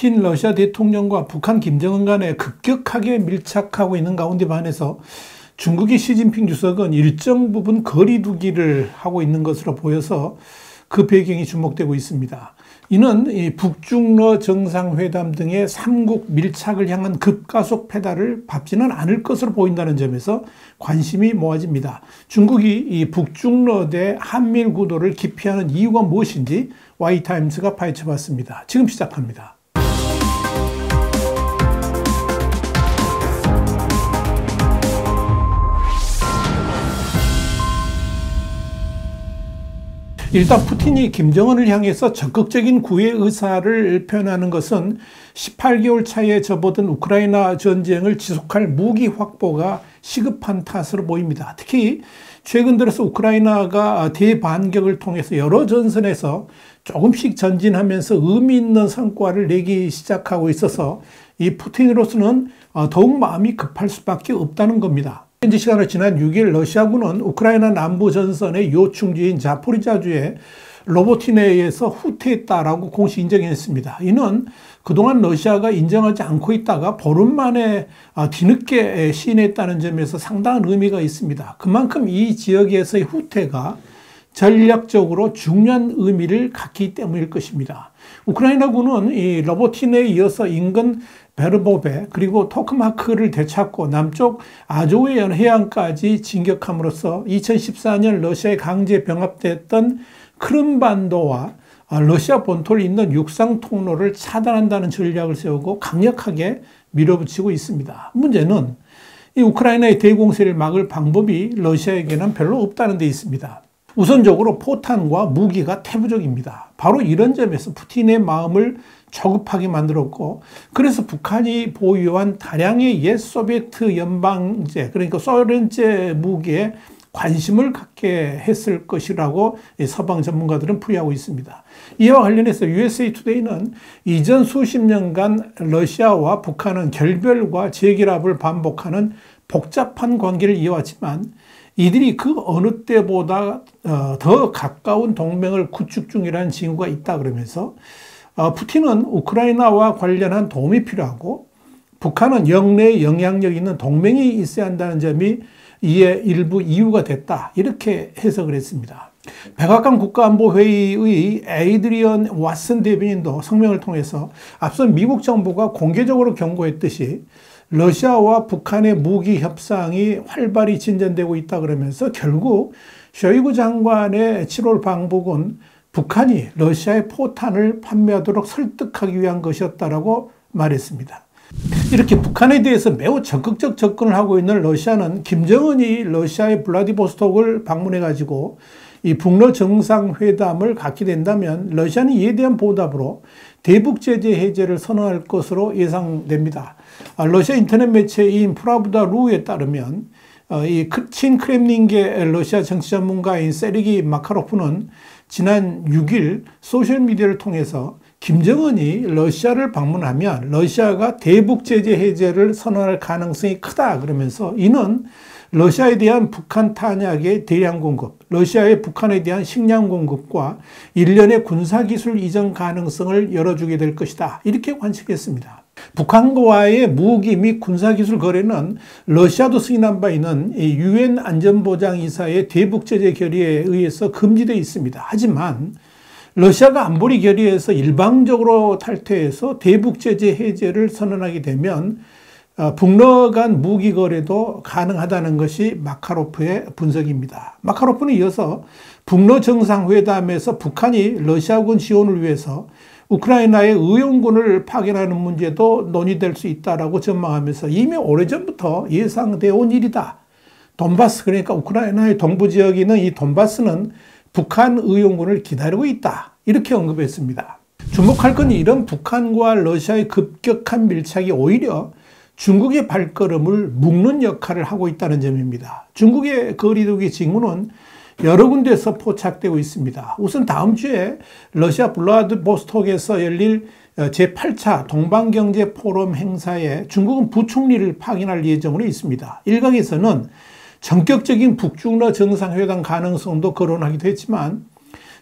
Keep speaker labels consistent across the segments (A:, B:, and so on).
A: 푸틴 러시아 대통령과 북한 김정은 간에 급격하게 밀착하고 있는 가운데 반해서 중국의 시진핑 주석은 일정 부분 거리두기를 하고 있는 것으로 보여서 그 배경이 주목되고 있습니다. 이는 이 북중러 정상회담 등의 삼국 밀착을 향한 급가속 페달을 밟지는 않을 것으로 보인다는 점에서 관심이 모아집니다. 중국이 이 북중러 대 한미일 구도를 기피하는 이유가 무엇인지 Y타임스가 파헤쳐봤습니다. 지금 시작합니다. 일단 푸틴이 김정은을 향해서 적극적인 구애 의사를 표현하는 것은 18개월 차에 접어든 우크라이나 전쟁을 지속할 무기 확보가 시급한 탓으로 보입니다. 특히 최근 들어서 우크라이나가 대반격을 통해서 여러 전선에서 조금씩 전진하면서 의미 있는 성과를 내기 시작하고 있어서 이 푸틴으로서는 더욱 마음이 급할 수밖에 없다는 겁니다. 현지 시간으로 지난 6일 러시아군은 우크라이나 남부 전선의 요충지인 자포리자주의 로보티네에서 후퇴했다라고 공식 인정했습니다. 이는 그동안 러시아가 인정하지 않고 있다가 보름 만에 뒤늦게 시인했다는 점에서 상당한 의미가 있습니다. 그만큼 이 지역에서의 후퇴가 전략적으로 중요한 의미를 갖기 때문일 것입니다. 우크라이나군은 이 로보티네에 이어서 인근 베르보베 그리고 토크마크를 되찾고 남쪽 아조의 해안까지 진격함으로써 2014년 러시아에 강제 병합됐던 크림반도와 러시아 본토를 잇는 육상 통로를 차단한다는 전략을 세우고 강력하게 밀어붙이고 있습니다. 문제는 이 우크라이나의 대공세를 막을 방법이 러시아에게는 별로 없다는 데 있습니다. 우선적으로 포탄과 무기가 태부적입니다. 바로 이런 점에서 푸틴의 마음을 조급하게 만들었고, 그래서 북한이 보유한 다량의 옛 소비에트 연방제, 그러니까 소련제 무기에 관심을 갖게 했을 것이라고 서방 전문가들은 풀이하고 있습니다. 이와 관련해서 USA 투데이는 이전 수십 년간 러시아와 북한은 결별과 재결합을 반복하는 복잡한 관계를 이어왔지만 이들이 그 어느 때보다 더 가까운 동맹을 구축 중이라는 징후가 있다 그러면서 푸틴은 우크라이나와 관련한 도움이 필요하고 북한은 영내에 영향력 있는 동맹이 있어야 한다는 점이 이에 일부 이유가 됐다, 이렇게 해석을 했습니다. 백악관 국가안보회의의 에이드리언 왓슨 대변인도 성명을 통해서 앞서 미국 정부가 공개적으로 경고했듯이 러시아와 북한의 무기 협상이 활발히 진전되고 있다 그러면서 결국 쇼이구 장관의 7월 방북은 북한이 러시아의 포탄을 판매하도록 설득하기 위한 것이었다라고 말했습니다. 이렇게 북한에 대해서 매우 적극적 접근을 하고 있는 러시아는 김정은이 러시아의 블라디보스톡을 방문해가지고 이 북러 정상회담을 갖게 된다면 러시아는 이에 대한 보답으로 대북 제재 해제를 선언할 것으로 예상됩니다. 러시아 인터넷 매체인 프라브다 루에 따르면 이 친크렘린계 러시아 정치 전문가인 세르기 마카로프는 지난 6일 소셜미디어를 통해서 김정은이 러시아를 방문하면 러시아가 대북 제재 해제를 선언할 가능성이 크다 그러면서 이는 러시아에 대한 북한 탄약의 대량 공급, 러시아의 북한에 대한 식량 공급과 일련의 군사기술 이전 가능성을 열어주게 될 것이다, 이렇게 관측했습니다. 북한과의 무기 및 군사기술 거래는 러시아도 승인한 바 있는 UN 안전보장이사의 대북 제재 결의에 의해서 금지되어 있습니다. 하지만 러시아가 안보리 결의에서 일방적으로 탈퇴해서 대북 제재 해제를 선언하게 되면 북러 간 무기 거래도 가능하다는 것이 마카로프의 분석입니다. 마카로프는 이어서 북러 정상회담에서 북한이 러시아군 지원을 위해서 우크라이나의 의용군을 파견하는 문제도 논의될 수 있다라고 전망하면서 이미 오래전부터 예상되어 온 일이다. 돈바스, 그러니까 우크라이나의 동부 지역에 있는 이 돈바스는 북한 의용군을 기다리고 있다, 이렇게 언급했습니다. 주목할 건 이런 북한과 러시아의 급격한 밀착이 오히려 중국의 발걸음을 묶는 역할을 하고 있다는 점입니다. 중국의 거리두기 징후는 여러 군데에서 포착되고 있습니다. 우선 다음 주에 러시아 블라디보스톡에서 열릴 제8차 동방경제 포럼 행사에 중국은 부총리를 파견할 예정으로 있습니다. 일각에서는 전격적인 북중러 정상회담 가능성도 거론하기도 했지만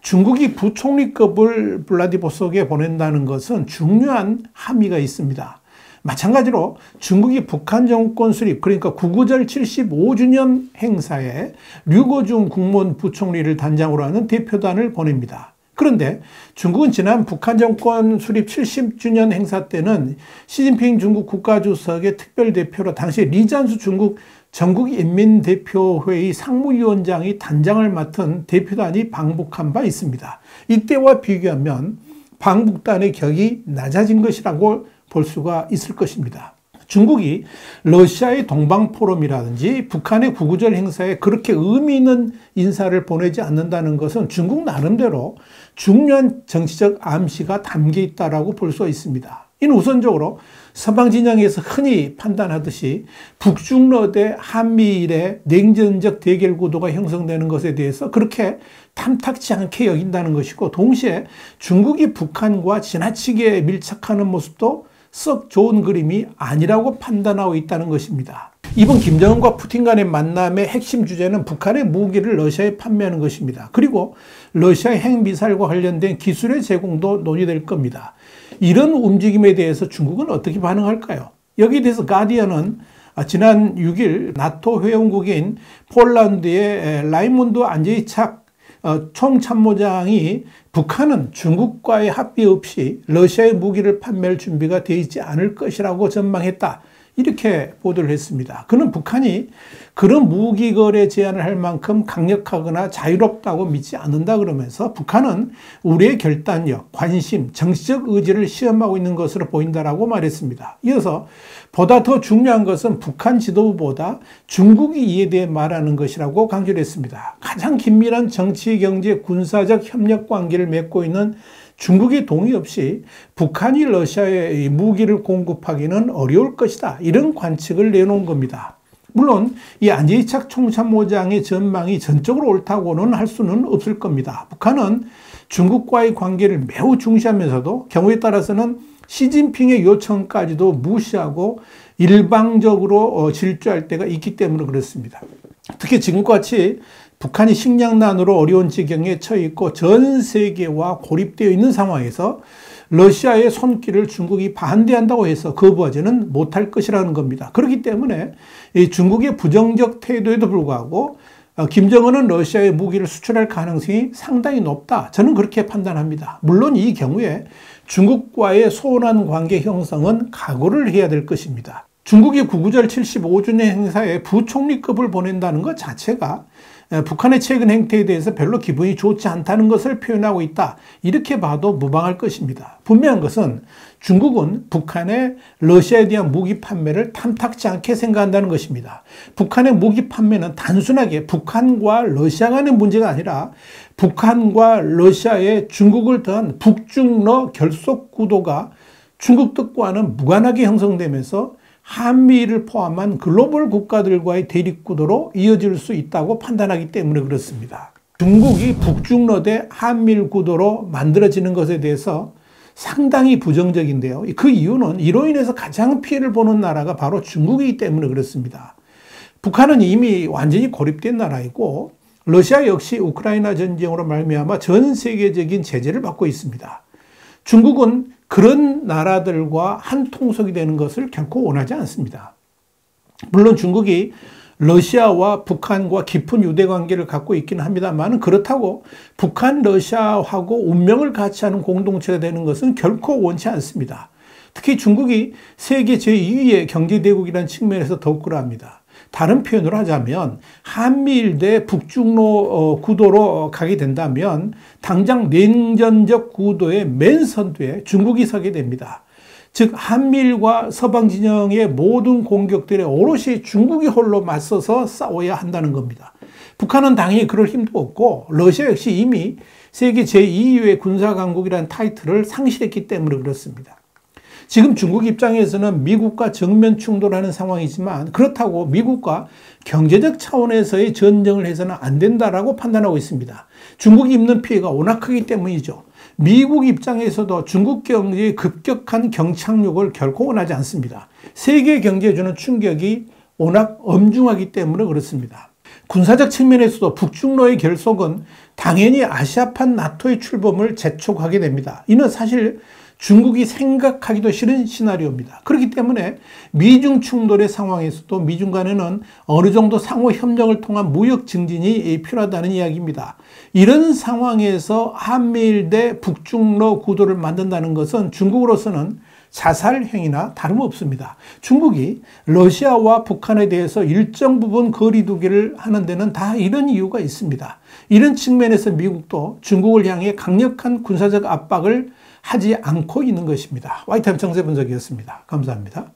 A: 중국이 부총리급을 블라디보스톡에 보낸다는 것은 중요한 함의가 있습니다. 마찬가지로 중국이 북한 정권 수립, 그러니까 구구절 75주년 행사에 류거중 국무원 부총리를 단장으로 하는 대표단을 보냅니다. 그런데 중국은 지난 북한 정권 수립 70주년 행사 때는 시진핑 중국 국가주석의 특별대표로 당시 리잔수 중국 전국인민대표회의 상무위원장이 단장을 맡은 대표단이 방북한 바 있습니다. 이때와 비교하면 방북단의 격이 낮아진 것이라고 볼 수가 있을 것입니다. 중국이 러시아의 동방포럼이라든지 북한의 구구절 행사에 그렇게 의미 있는 인사를 보내지 않는다는 것은 중국 나름대로 중요한 정치적 암시가 담겨 있다고 볼 수 있습니다. 이는 우선적으로 서방 진영에서 흔히 판단하듯이 북중러 대 한미일의 냉전적 대결 구도가 형성되는 것에 대해서 그렇게 탐탁지 않게 여긴다는 것이고, 동시에 중국이 북한과 지나치게 밀착하는 모습도 썩 좋은 그림이 아니라고 판단하고 있다는 것입니다. 이번 김정은과 푸틴 간의 만남의 핵심 주제는 북한의 무기를 러시아에 판매하는 것입니다. 그리고 러시아의 핵미사일과 관련된 기술의 제공도 논의될 겁니다. 이런 움직임에 대해서 중국은 어떻게 반응할까요? 여기에 대해서 가디언은 지난 6일 나토 회원국인 폴란드의 라이몬드 안제이착 총참모장이 북한은 중국과의 합의 없이 러시아의 무기를 판매할 준비가 되어 있지 않을 것이라고 전망했다, 이렇게 보도를 했습니다. 그는 북한이 그런 무기 거래 제한을 할 만큼 강력하거나 자유롭다고 믿지 않는다 그러면서 북한은 우리의 결단력, 관심, 정치적 의지를 시험하고 있는 것으로 보인다라고 말했습니다. 이어서 보다 더 중요한 것은 북한 지도부보다 중국이 이에 대해 말하는 것이라고 강조를 했습니다. 가장 긴밀한 정치, 경제, 군사적 협력 관계를 맺고 있는 중국의 동의 없이 북한이 러시아에 무기를 공급하기는 어려울 것이다, 이런 관측을 내놓은 겁니다. 물론 이 안제이착 총참모장의 전망이 전적으로 옳다고는 할 수는 없을 겁니다. 북한은 중국과의 관계를 매우 중시하면서도 경우에 따라서는 시진핑의 요청까지도 무시하고 일방적으로 질주할 때가 있기 때문에 그렇습니다. 특히 지금과 같이 북한이 식량난으로 어려운 지경에 처해 있고 전 세계와 고립되어 있는 상황에서 러시아의 손길을 중국이 반대한다고 해서 거부하지는 못할 것이라는 겁니다. 그렇기 때문에 이 중국의 부정적 태도에도 불구하고 김정은은 러시아에 무기를 수출할 가능성이 상당히 높다, 저는 그렇게 판단합니다. 물론 이 경우에 중국과의 소원한 관계 형성은 각오를 해야 될 것입니다. 중국이 구구절 75주년 행사에 부총리급을 보낸다는 것 자체가 북한의 최근 행태에 대해서 별로 기분이 좋지 않다는 것을 표현하고 있다, 이렇게 봐도 무방할 것입니다. 분명한 것은 중국은 북한의 러시아에 대한 무기 판매를 탐탁지 않게 생각한다는 것입니다. 북한의 무기 판매는 단순하게 북한과 러시아 간의 문제가 아니라 북한과 러시아의 중국을 더한 북중러 결속 구도가 중국 뜻과는 무관하게 형성되면서 한미를 포함한 글로벌 국가들과의 대립 구도로 이어질 수 있다고 판단하기 때문에 그렇습니다. 중국이 북중러 대 한미일 구도로 만들어지는 것에 대해서 상당히 부정적인데요. 그 이유는 이로 인해서 가장 피해를 보는 나라가 바로 중국이기 때문에 그렇습니다. 북한은 이미 완전히 고립된 나라이고 러시아 역시 우크라이나 전쟁으로 말미암아 전 세계적인 제재를 받고 있습니다. 중국은 그런 나라들과 한 통속이 되는 것을 결코 원하지 않습니다. 물론 중국이 러시아와 북한과 깊은 유대관계를 갖고 있기는 합니다만, 그렇다고 북한, 러시아하고 운명을 같이 하는 공동체가 되는 것은 결코 원치 않습니다. 특히 중국이 세계 제2위의 경제대국이라는 측면에서 더욱 그러합니다. 다른 표현으로 하자면 한미일 대 북중로 구도로 가게 된다면 당장 냉전적 구도의 맨 선두에 중국이 서게 됩니다. 즉 한미일과 서방 진영의 모든 공격들에 오롯이 중국이 홀로 맞서서 싸워야 한다는 겁니다. 북한은 당연히 그럴 힘도 없고 러시아 역시 이미 세계 제2위의 군사강국이라는 타이틀을 상실했기 때문에 그렇습니다. 지금 중국 입장에서는 미국과 정면 충돌하는 상황이지만 그렇다고 미국과 경제적 차원에서의 전쟁을 해서는 안 된다라고 판단하고 있습니다. 중국이 입는 피해가 워낙 크기 때문이죠. 미국 입장에서도 중국 경제의 급격한 경착륙을 결코 원하지 않습니다. 세계 경제에 주는 충격이 워낙 엄중하기 때문에 그렇습니다. 군사적 측면에서도 북중로의 결속은 당연히 아시아판 나토의 출범을 재촉하게 됩니다. 이는 사실 중국이 생각하기도 싫은 시나리오입니다. 그렇기 때문에 미중 충돌의 상황에서도 미중 간에는 어느 정도 상호 협력을 통한 무역 증진이 필요하다는 이야기입니다. 이런 상황에서 한미일 대 북중러 구도를 만든다는 것은 중국으로서는 자살 행위나 다름없습니다. 중국이 러시아와 북한에 대해서 일정 부분 거리두기를 하는 데는 다 이런 이유가 있습니다. 이런 측면에서 미국도 중국을 향해 강력한 군사적 압박을 하지 않고 있는 것입니다. YTN 정세 분석이었습니다. 감사합니다.